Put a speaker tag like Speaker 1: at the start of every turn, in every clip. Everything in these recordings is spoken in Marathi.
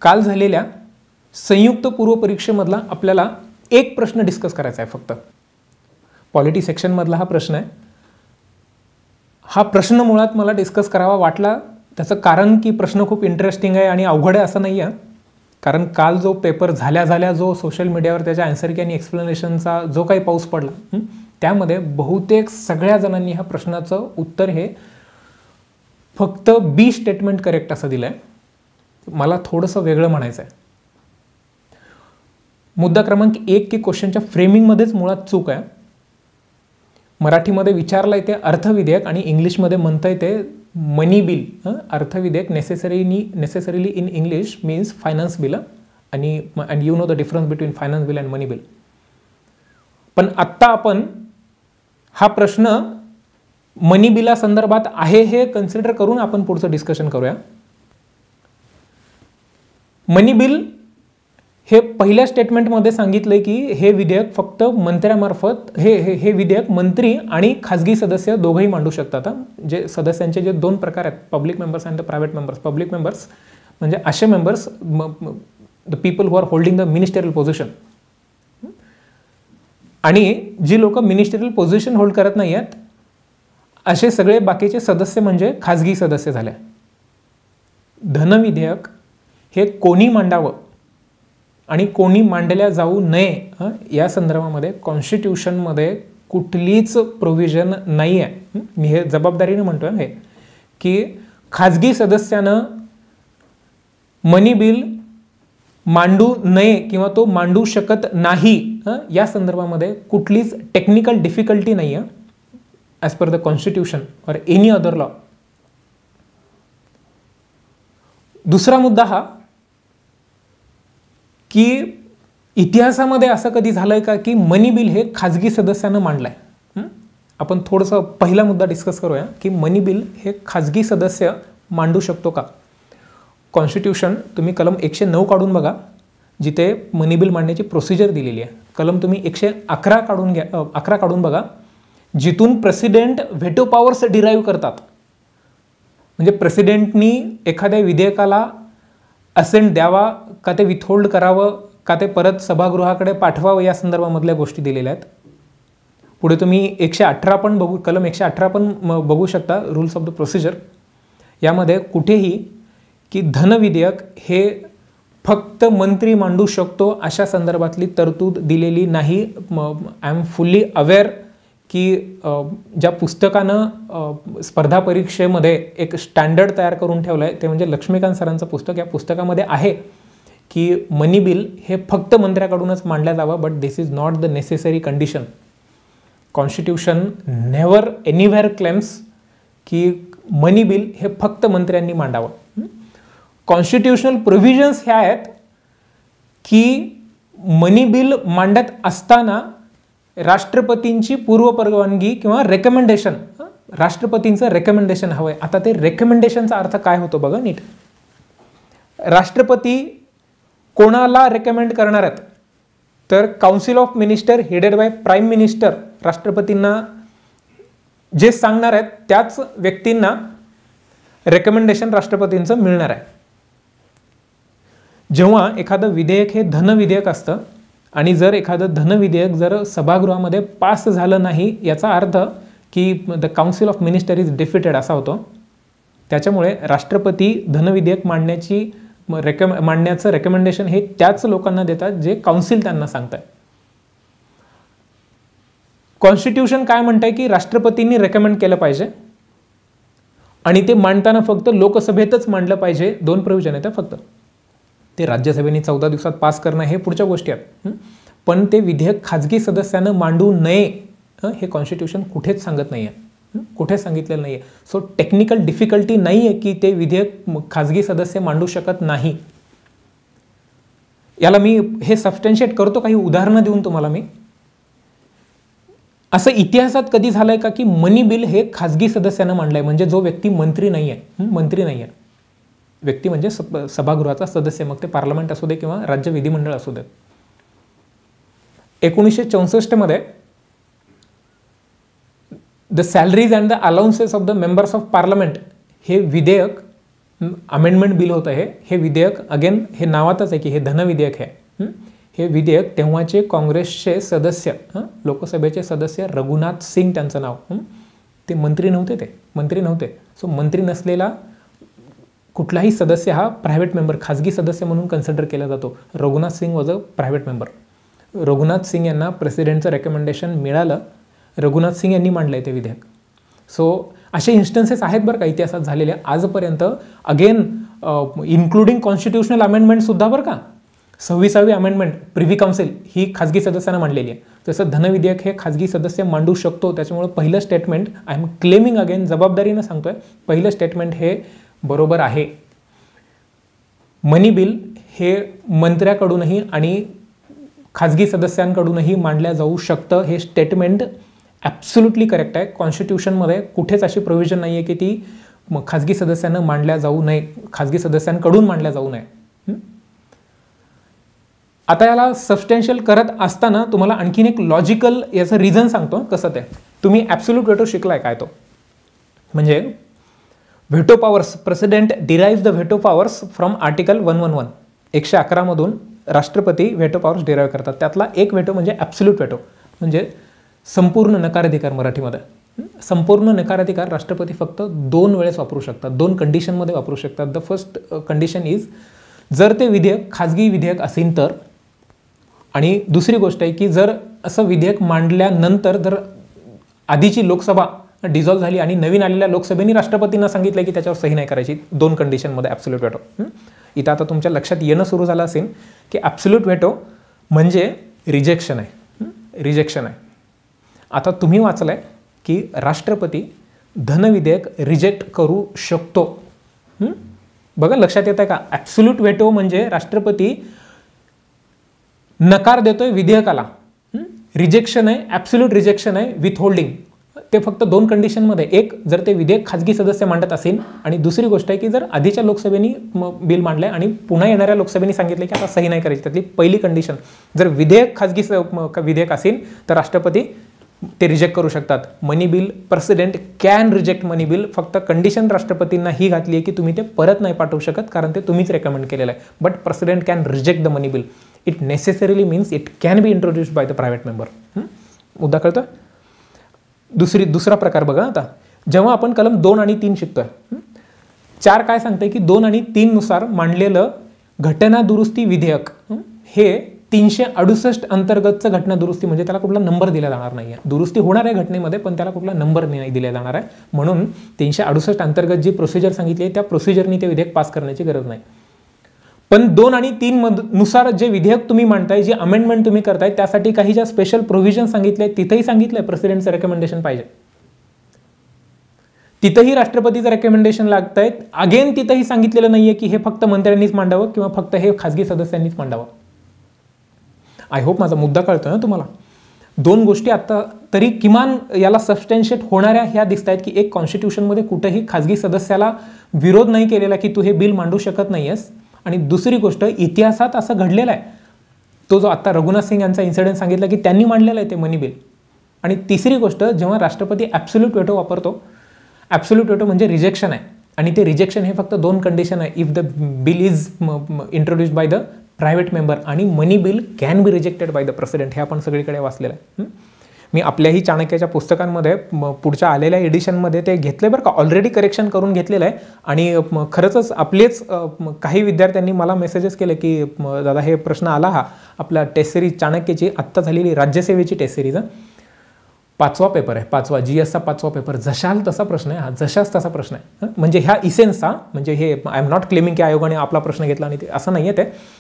Speaker 1: काल झालेल्या संयुक्त पूर्व परीक्षेमधला आपल्याला एक प्रश्न डिस्कस करायचा आहे फक्त. पॉलिटी सेक्शनमधला हा प्रश्न आहे. हा प्रश्न मुळात मला डिस्कस करावा वाटला त्याचं कारण की प्रश्न खूप इंटरेस्टिंग आहे आणि अवघड आहे असं नाही आहे. कारण काल जो पेपर झाल्या जो सोशल मीडियावर त्याच्या आन्सर की आणि एक्सप्लेनेशनचा जो काही पाऊस पडला त्यामध्ये बहुतेक सगळ्या जणांनी ह्या प्रश्नाचं उत्तर हे फक्त बी स्टेटमेंट करेक्ट असं दिलं आहे. मला थोडंसं वेगळं म्हणायचं आहे. मुद्दा क्रमांक 1 की क्वेश्चनच्या फ्रेमिंगमध्येच मुळात चूक आहे. मराठीमध्ये विचारलं आहे ते अर्थविधेयक आणि इंग्लिशमध्ये म्हणता येते मनी बिल. अर्थविधेयक necessarily in English means finance bill आणि and you know the difference between finance bill and money bill. पण आत्ता आपण हा प्रश्न मनी बिला संदर्भात आहे हे कन्सिडर करून आपण पुढचं डिस्कशन करूया. मनी बिल हे पहिल्या स्टेटमेंटमध्ये सांगितलंय की हे विधेयक फक्त मंत्र्यामार्फत हे विधेयक मंत्री आणि खाजगी सदस्य दोघंही मांडू शकतात. जे सदस्यांचे जे दोन प्रकार आहेत, public members and the private members. Public members म्हणजे असे members the people who are holding the ministerial position, आणि जी लोक मिनिस्टरियल पोझिशन होल्ड करत नाही आहेत असे सगळे बाकीचे सदस्य म्हणजे खाजगी सदस्य झाले. धनविधेयक हे कोणी मांडावं आणि कोणी मांडल्या जाऊ नये या संदर्भामध्ये कॉन्स्टिट्यूशनमध्ये कुठलीच प्रोव्हिजन नाही आहे. मी हे जबाबदारीने म्हणतोय हे की खाजगी सदस्यानं मनी बिल मांडू नये किंवा तो मांडू शकत नाही या संदर्भामध्ये कुठलीच टेक्निकल डिफिकल्टी नाही आहे ॲज पर द कॉन्स्टिट्यूशन और एनी अदर लॉ. दुसरा मुद्दा हा की इतिहासामध्ये असं कधी झालंय का की मनी बिल हे खाजगी सदस्यानं मांडलंय. आपण थोडंसं पहिला मुद्दा डिस्कस करूया की मनी बिल हे खाजगी सदस्य मांडू शकतो का. कॉन्स्टिट्यूशन तुम्ही कलम 109 काढून बघा जिथे मनी बिल मांडण्याची प्रोसिजर दिलेली आहे. कलम तुम्ही 111 काढून बघा जिथून प्रेसिडेंट व्हेटो पॉवर्स डिराईव्ह करतात. म्हणजे प्रेसिडेंटनी एखाद्या विधेयकाला असेंट द्यावा का ते विथहोल्ड करावं का ते परत सभागृहाकडे पाठवावं या संदर्भामधल्या गोष्टी दिलेल्या आहेत. पुढे तुम्ही 118 पण बघू, कलम 118 पण बघू शकता, रूल्स ऑफ द प्रोसिजर. यामध्ये कुठेही की धनविधेयक हे फक्त मंत्री मांडू शकतो अशा संदर्भातली तरतूद दिलेली नाही. आय एम फुल्ली अवेअर की ज्या पुस्तकानं स्पर्धा परीक्षेमध्ये एक स्टँडर्ड तयार करून ठेवलं आहे ते म्हणजे लक्ष्मीकांत सरांचं पुस्तक. या पुस्तकामध्ये आहे की मनी बिल हे फक्त मंत्र्याकडूनच मांडलं जावं, but this is not the necessary condition. Constitution never anywhere claims की मनी बिल हे फक्त मंत्र्यांनी मांडावं. कॉन्स्टिट्यूशनल प्रोव्हिजन्स ह्या आहेत की मनी बिल मांडत असताना राष्ट्रपतींची पूर्वपरवानगी किंवा रेकमेंडेशन, राष्ट्रपतींचं रेकमेंडेशन हवंय. आता ते रेकमेंडेशनचा अर्थ काय होतो बघा नीट. राष्ट्रपती कोणाला रेकमेंड करणार आहेत तर council of minister headed by prime minister राष्ट्रपतींना जे सांगणार आहेत त्याच व्यक्तींना रेकमेंडेशन राष्ट्रपतींचं मिळणार आहे. जेव्हा एखादं विधेयक हे धनविधेयक असतं आणि जर एखादं धनविधेयक जर सभागृहामध्ये पास झालं नाही याचा अर्थ की the council of minister is defeated असा होतो. त्याच्यामुळे राष्ट्रपती धनविधेयक मांडण्याचं रेकमेंडेशन हे त्याच लोकांना देतात जे काउन्सिल त्यांना सांगतात. कॉन्स्टिट्यूशन काय म्हणतंय की राष्ट्रपतींनी रेकमेंड केलं पाहिजे आणि ते मांडताना फक्त लोकसभेतच मांडलं पाहिजे. 2 प्रोव्हिजन आहेत फक्त. ते राज्यसभेने 14 दिवसात पास करणं हे पुढच्या गोष्टी आहेत. पण ते विधेयक खाजगी सदस्यानं मांडू नये हे कॉन्स्टिट्यूशन कुठेच सांगत नाही आहे, कुठेच सांगितलेलं नाही आहे. सो टेक्निकल डिफिकल्टी नाही आहे की ते विधेयक खाजगी सदस्य मांडू शकत नाही. याला मी हे सबस्टॅन्शिएट करतो काही उदाहरणं देऊन तुम्हाला. मी असं इतिहासात कधी झालंय का की मनी बिल हे खाजगी सदस्यानं मांडलंय म्हणजे जो व्यक्ती मंत्री नाही आहे. व्यक्ती म्हणजे सभागृहाचा सदस्य, मग ते पार्लमेंट असू दे किंवा राज्य विधिमंडळ असू दे. 1964 मध्ये the salaries and the allowances of the members of parliament हे विधेयक अमेंडमेंट बिल होतं हे विधेयक, अगेन हे नावातच आहे की हे धनविधेयक आहे. हे विधेयक तेव्हाचे काँग्रेसचे सदस्य, लोकसभेचे सदस्य रघुनाथ सिंग त्यांचं नाव, ते मंत्री नव्हते. सो मंत्री नसलेला कुठलाही सदस्य हा प्रायव्हेट मेंबर, खाजगी सदस्य म्हणून कन्सिडर केला जातो. Raghunath Singh was a private member. Raghunath Singh यांना प्रेसिडेंटचं रेकमेंडेशन मिळालं, रघुनाथ सिंग यांनी मांडलं आहे ते विधेयक. सो असे इन्स्टन्सेस आहेत बरं का इतिहासात झालेले आजपर्यंत. अगेन इन्क्लुडिंग कॉन्स्टिट्युशनल अमेंडमेंटसुद्धा बरं का. 26वी अमेंडमेंट प्रिव्ही काउन्सिल ही खाजगी सदस्यांना मांडलेली आहे. तसं धनविधेयक हे खाजगी सदस्य मांडू शकतो. त्याच्यामुळे पहिलं statement, I am claiming again, जबाबदारीनं सांगतोय, पहिलं स्टेटमेंट हे बरोबर आहे. मनी बिल हे मंत्र्याकडूनही आणि खाजगी सदस्यांकडूनही मांडल्या जाऊ शकतं. हे स्टेटमेंट ॲब्सोल्युटली करेक्ट आहे. कॉन्स्टिट्यूशनमध्ये कुठेच अशी प्रोव्हिजन नाही आहे की ती खाजगी सदस्यांना मांडल्या जाऊ नये, खाजगी सदस्यांकडून मांडल्या जाऊ नये. आता याला सबस्टॅन्शियल करत असताना तुम्हाला आणखीन एक लॉजिकल याचं रिझन सांगतो कसं ते. तुम्ही ॲब्सोल्यूट व्हेटो शिकलाय काय तो, म्हणजे veto powers, president derive the veto powers from article 111. 111 मधून राष्ट्रपती व्हेटो पॉवर्स डिराइव्ह करतात. त्यातला एक व्हेटो म्हणजे ॲब्सोल्यूट व्हेटो, म्हणजे संपूर्ण नकाराधिकार मराठीमध्ये. संपूर्ण नकाराधिकार राष्ट्रपती फक्त 2 वेळेस वापरू शकतात, 2 कंडिशनमध्ये वापरू शकतात. द फर्स्ट कंडिशन इज जर ते विधेयक खाजगी विधेयक असेल तर, आणि दुसरी गोष्ट आहे की जर असं विधेयक मांडल्यानंतर जर आधीची लोकसभा डिझॉल्व्ह झाली आणि नवीन आलेल्या लोकसभेने राष्ट्रपतींना सांगितलं की त्याच्यावर सही नाही करायची. 2 कंडिशनमध्ये ॲब्सोल्यूट व्हेटो. इथं आता तुमच्या लक्षात येणं सुरू झालं असेल की ॲब्सोल्यूट व्हेटो म्हणजे रिजेक्शन आहे, रिजेक्शन आहे. आता तुम्ही वाचलंय की राष्ट्रपती धनविधेयक रिजेक्ट करू शकतो. बघा लक्षात येत आहे का. ॲब्सोल्यूट व्हेटो म्हणजे राष्ट्रपती नकार देतोय विधेयकाला, रिजेक्शन आहे, ॲब्सोल्यूट रिजेक्शन आहे, विथहोल्डिंग. ते फक्त 2 कंडिशनमध्ये, एक जर ते विधेयक खाजगी सदस्य मांडत असेल, आणि दुसरी गोष्ट आहे की जर आधीच्या लोकसभेने बिल मांडलंय आणि पुन्हा येणाऱ्या लोकसभेने सांगितलं की आता सही नाही करायची. त्यातली पहिली कंडिशन, जर विधेयक खाजगी विधेयक असेल तर राष्ट्रपती ते रिजेक्ट करू शकतात. Money bill, president can reject money bill. फक्त कंडिशन राष्ट्रपतींना ही घातली आहे की तुम्ही ते परत नाही पाठवू शकत कारण ते तुम्हीच रेकमेंड केलेलं आहे. But president can reject the money bill. It necessarily means it can be introduced by the private member. मुद्दा कळतं. दुसरा प्रकार बघा. आता जेव्हा आपण कलम 2 आणि 3 शिकतोय, 4 काय सांगतंय की 2 आणि 3 नुसार मांडलेलं घटना दुरुस्ती विधेयक हे 368 अंतर्गतचं घटना दुरुस्ती, म्हणजे त्याला कुठला नंबर दिला जाणार नाही आहे. दुरुस्ती होणार आहे घटनेमध्ये पण त्याला कुठला नंबर नाही दिला जाणार आहे. म्हणून 368 अंतर्गत जी प्रोसिजर सांगितली आहे त्या प्रोसिजरनी ते विधेयक पास करण्याची गरज नाही. पण 2 आणि 3 नुसार जे विधेयक तुम्ही मांडताय, जे अमेंडमेंट तुम्ही करताय, त्यासाठी काही ज्या स्पेशल प्रोव्हिजन सांगितले तिथेही सांगितलंय प्रेसिडेंटचं रेकमेंडेशन पाहिजे. तिथंही राष्ट्रपतीचं रेकमेंडेशन लागतंय. अगेन तिथंही सांगितलेलं नाहीये की हे फक्त मंत्र्यांनीच मांडावं किंवा फक्त हे खाजगी सदस्यांनीच मांडावं. आय होप माझा मुद्दा कळतोय ना तुम्हाला. 2 गोष्टी आता तरी किमान याला सबस्टॅन्शिएट होणाऱ्या ह्या दिसत आहेत की एक, कॉन्स्टिट्यूशनमध्ये कुठेही खाजगी सदस्याला विरोध नाही केलेला की तू हे बिल मांडू शकत नाहीयेस, आणि दुसरी गोष्ट इतिहासात असं घडलेलं आहे. तो जो आता रघुनाथ सिंग यांचा इन्सिडेंट सांगितला की त्यांनी मांडलेलं आहे ते मनी बिल. आणि तिसरी गोष्ट, जेव्हा राष्ट्रपती ॲब्सोल्यूट व्हेटो वापरतो, ॲब्सोल्यूट व्हेटो म्हणजे रिजेक्शन आहे, आणि ते रिजेक्शन हे फक्त 2 कंडिशन आहे. If the bill is introduced by the private member आणि money bill can be rejected by the president. हे आपण सगळीकडे वाचलेलं आहे. मी आपल्याही चाणक्याच्या पुस्तकांमध्ये पुढच्या आलेल्या एडिशनमध्ये ते घेतले बरं का, ऑलरेडी करेक्शन करून घेतलेलं आहे. आणि खरंच आपलेच काही विद्यार्थ्यांनी मला मेसेजेस केले की दादा हे प्रश्न आला हा आपला टेस्ट सिरीज चाणक्याची आत्ता झालेली राज्यसेवेची टेस्ट सिरीज 5वा पेपर आहे, 5वा GS चा 5वा पेपर. जशाल तसा प्रश्न आहे हा, जशाच तसा प्रश्न आहे. म्हणजे ह्या इसेन्सचा, म्हणजे हे आय एम नॉट क्लेमिंग की आयोगाने आपला प्रश्न घेतला आणि ते असं नाही आहे. ते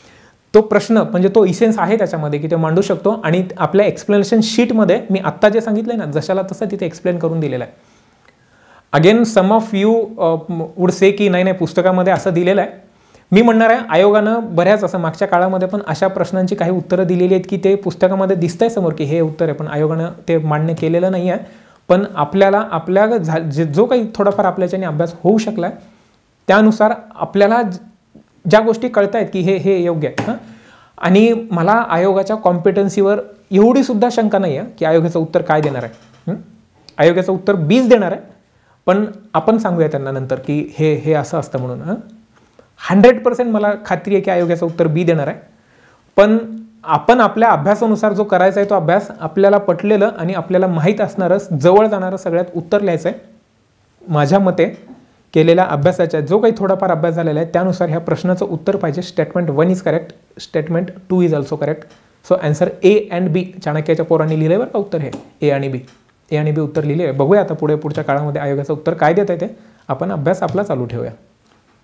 Speaker 1: तो प्रश्न म्हणजे तो इसेन्स आहे त्याच्यामध्ये की ते मांडू शकतो. आणि आपल्या एक्सप्लेनेशन शीटमध्ये मी आत्ता जे सांगितलंय ना जशाला तसं तिथे एक्सप्लेन करून दिलेलं आहे. Again some of you would say की नाही पुस्तकामध्ये असं दिलेलं आहे. मी म्हणणार आहे आयोगानं बऱ्याच असं मागच्या काळामध्ये पण अशा प्रश्नांची काही उत्तरं दिलेली आहेत की ते पुस्तकामध्ये दिसतंय समोर की हे उत्तर आहे, पण आयोगानं ते मांडणे केलेलं नाही आहे. पण आपल्याला जो काही थोडाफार आपल्याच्याने अभ्यास होऊ शकला आहे त्यानुसार आपल्याला ज्या गोष्टी कळत आहेत की हे योग्य आहे. आणि मला आयोगाच्या कॉम्पिटन्सीवर एवढी सुद्धा शंका नाही आहे की आयोगाचं उत्तर काय देणार आहे. आयोगाचं उत्तर 20 देणार आहे, पण आपण सांगूया त्यांना नंतर की हे हे असं असतं म्हणून. 100% मला खात्री आहे की आयोग याचं उत्तर बी देणार आहे. पण आपण आपल्या अभ्यासानुसार जो करायचा आहे तो अभ्यास आपल्याला पटलेलं आणि आपल्याला माहीत असणारं जवळ जाणारं सगळ्यात उत्तर लिहायचं आहे. माझ्या मते केलेल्या अभ्यासाच्या जो काही थोडाफार अभ्यास झालेला आहे त्यानुसार ह्या प्रश्नाचं उत्तर पाहिजे. Statement 1 is correct, statement 2 is also correct. So answer A and B चाणक्याच्या पोरांनी लिहिलं आहे बरं का उत्तर हे ए आणि बी उत्तर लिहिले आहे. बघूया आता पुढच्या काळामध्ये आयोगाचं उत्तर काय देत आहे ते. आपण अभ्यास आपला चालू ठेवूया.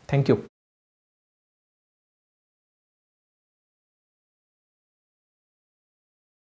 Speaker 1: थँक्यू.